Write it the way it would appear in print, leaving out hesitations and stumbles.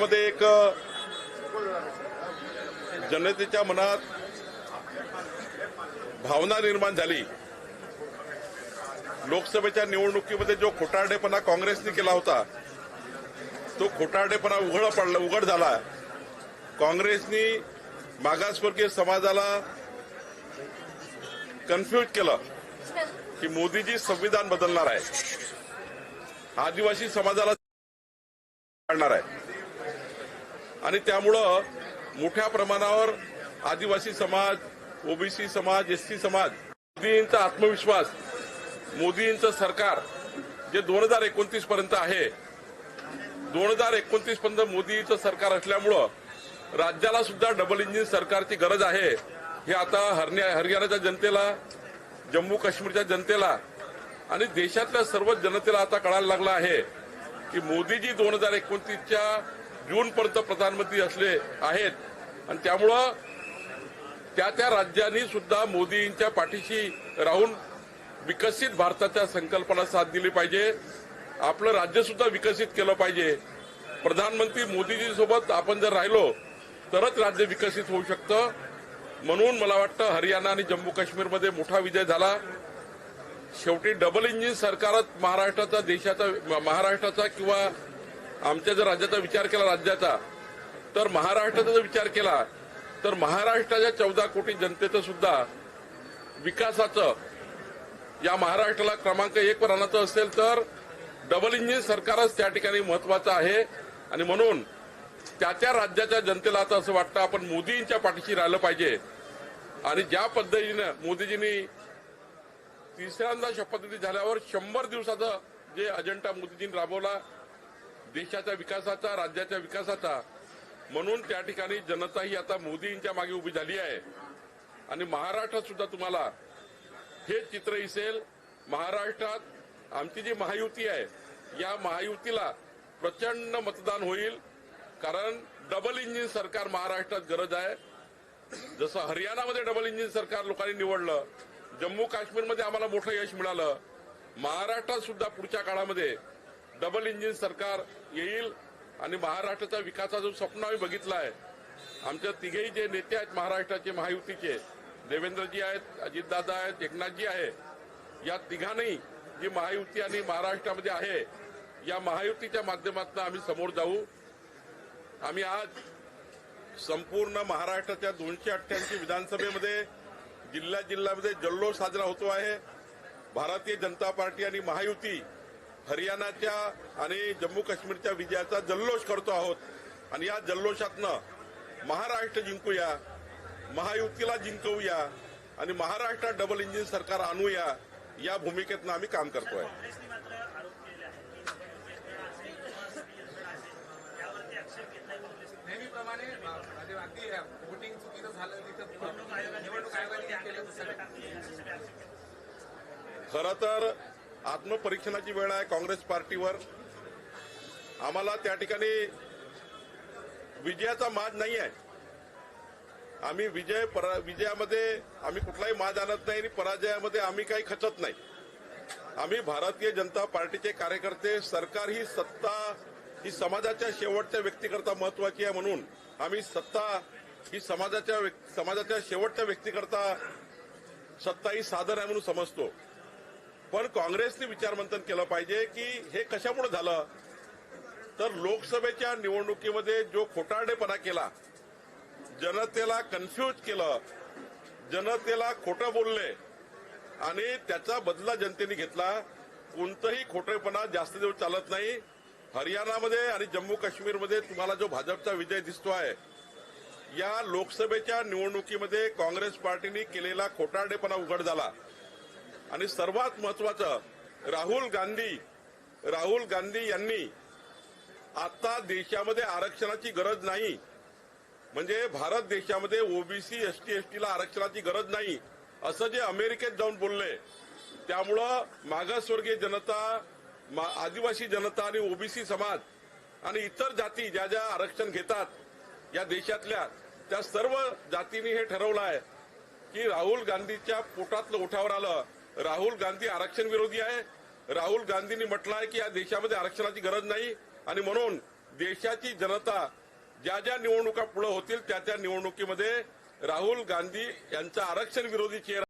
मनामध्ये एक जनतेच्या मनात भावना निर्माण झाली। लोकसभेच्या निवडणुकीमध्ये जो खोटारडेपणा काँग्रेसने केला होता तो खोटारडेपणा उघड झाला। काँग्रेसने मागासवर्गीय समाजाला कन्फ्यूज केलं की मोदीजी संविधान बदलणार आहे, आदिवासी समाजाला काढणार आहे आणि त्यामुळं मोठ्या प्रमाणावर आदिवासी समाज, ओबीसी समाज, एसटी समाज, मोदींचा आत्मविश्वास, मोदींचं सरकार जे 2029 पर्यंत आहे, 2029 पर्यंत मोदींचं सरकार असल्यामुळं राज्याला सुद्धा डबल इंजिन सरकारची गरज आहे हे आता हरियाणाच्या जनतेला, जम्मू काश्मीरच्या जनतेला आणि देशातल्या सर्व जनतेला आता कळायला लागलं आहे की मोदीजी 2029च्या जूनपर्यंत प्रधानमंत्री असले आहेत आणि त्यामुळं त्या राज्यांनी सुद्धा मोदींच्या पाठीशी राहून विकसित भारताच्या संकल्पना साथ दिली पाहिजे। आपलं राज्य सुद्धा विकसित केलं पाहिजे। प्रधानमंत्री मोदीजींसोबत आपण जर राहिलो तरच राज्य विकसित होऊ शकतं। म्हणून मला वाटतं हरियाणा आणि जम्मू काश्मीरमध्ये मोठा विजय झाला। शेवटी डबल इंजिन सरकारच महाराष्ट्राचा, देशाचा, महाराष्ट्राचा किंवा आमच्या जर राज्याचा विचार केला, राज्याचा, तर महाराष्ट्राचा जर विचार केला तर महाराष्ट्राच्या 14 कोटी जनतेचं सुद्धा विकासाचं, या महाराष्ट्राला क्रमांक 1 वर आणायचं असेल तर डबल इंजिन सरकारच त्या ठिकाणी महत्वाचं आहे। आणि म्हणून त्या राज्याच्या जनतेला आता असं वाटतं आपण मोदींच्या पाठीशी राहिलं पाहिजे। आणि ज्या पद्धतीनं मोदीजींनी तिसऱ्यांदा शपथविधी झाल्यावर 100 दिवसाचा जे अजेंडा मोदीजींनी राबवला देशाच्या विकासाचा, राज्याच्या विकासाचा, म्हणून त्या ठिकाणी जनता ही आता मोदींच्या मागे उभी झाली आहे। आणि महाराष्ट्रात सुद्धा तुम्हाला हे चित्र दिसेल। महाराष्ट्रात आमची जी महायुती आहे या महायुतीला प्रचंड मतदान होईल, कारण डबल इंजिन सरकार महाराष्ट्रात गरज आहे। जसं हरियाणामध्ये डबल इंजिन सरकार लोकांनी निवडलं, जम्मू काश्मीरमध्ये आम्हाला मोठं यश मिळालं, महाराष्ट्रात सुद्धा पुढच्या काळामध्ये डबल इंजिन सरकार येईल। आणि महाराष्ट्राच्या विकासाचा जो स्वप्न आम्ही बघितला आहे, आमच्या तिघेही जे नेते आहेत महाराष्ट्राचे महायुतीचे, देवेंद्रजी आहेत, अजितदादा आहेत, एकनाथजी आहे, या तिघांनी जी महायुती आणि महाराष्ट्रामध्ये आहे या महायुतीच्या माध्यमातून आम्ही समोर जाऊ। आम्ही आज संपूर्ण महाराष्ट्राच्या 288 विधानसभेमध्ये जिल्ह्यामध्ये जल्लोष साजरा होतो आहे। भारतीय जनता पार्टी आणि महायुती हरियाणाच्या आणि जम्मू काश्मीरच्या विजयाचा जल्लोष करतो आहोत आणि या जल्लोषातनं महाराष्ट्र जिंकूया, महायुतीला जिंकवूया आणि महाराष्ट्रात डबल इंजिन सरकार आणूया, या भूमिकेतनं आम्ही काम करतोय। खरं तर आत्मपरीक्षणाची वेळ आहे काँग्रेस पार्टीवर। आम्हाला त्या ठिकाणी विजयाचा माज नाही आहे। आम्ही विजयामध्ये आम्ही कुठलाही माज आणत नाही आणि पराजयामध्ये आम्ही काही खचत नाही। आम्ही भारतीय जनता पार्टीचे कार्यकर्ते, सरकार ही सत्ता ही समाजाच्या शेवटच्या व्यक्तीकरता महत्वाची आहे, म्हणून आम्ही सत्ता ही समाजाच्या शेवटच्या व्यक्तीकरता सत्ता ही साधन आहे म्हणून समजतो। पण काँग्रेसने विचारमंथन केलं पाहिजे की हे कशामुळे झालं, तर लोकसभेच्या निवडणुकीमध्ये जो खोटारडेपणा केला, जनतेला कन्फ्यूज केलं, जनतेला खोटं बोलले आणि त्याचा बदला जनतेने घेतला। कोणतंही खोटेपणा जास्त दिवस चालत नाही। हरियाणामध्ये आणि जम्मू काश्मीरमध्ये तुम्हाला जो भाजपचा विजय दिसतो आहे, या लोकसभेच्या निवडणुकीमध्ये काँग्रेस पार्टीने केलेला खोटारडेपणा उघड झाला। आणि सर्वात महत्वाचं, राहुल गांधी यांनी आता देशामध्ये आरक्षणाची गरज नाही, म्हणजे भारत देशामध्ये ओबीसी, एसटी, एसटीला आरक्षणाची गरज नाही असं जे अमेरिकेत जाऊन बोलले, त्यामुळं मागासवर्गीय जनता, आदिवासी जनता आणि ओबीसी समाज आणि इतर जाती ज्या ज्या आरक्षण घेतात या देशातल्या, त्या सर्व जातींनी हे ठरवलं आहे की राहुल गांधीच्या पोटातलं उठावर आलं। राहुल गांधी आरक्षण विरोधी आहे। राहुल गांधींनी म्हटलं आहे की या देशामध्ये आरक्षणाची गरज नाही आणि म्हणून देशाची जनता ज्या ज्या निवडणुका पुढे होतील त्या त्या निवडणुकीमध्ये राहुल गांधी यांचा आरक्षण विरोधी चेहरा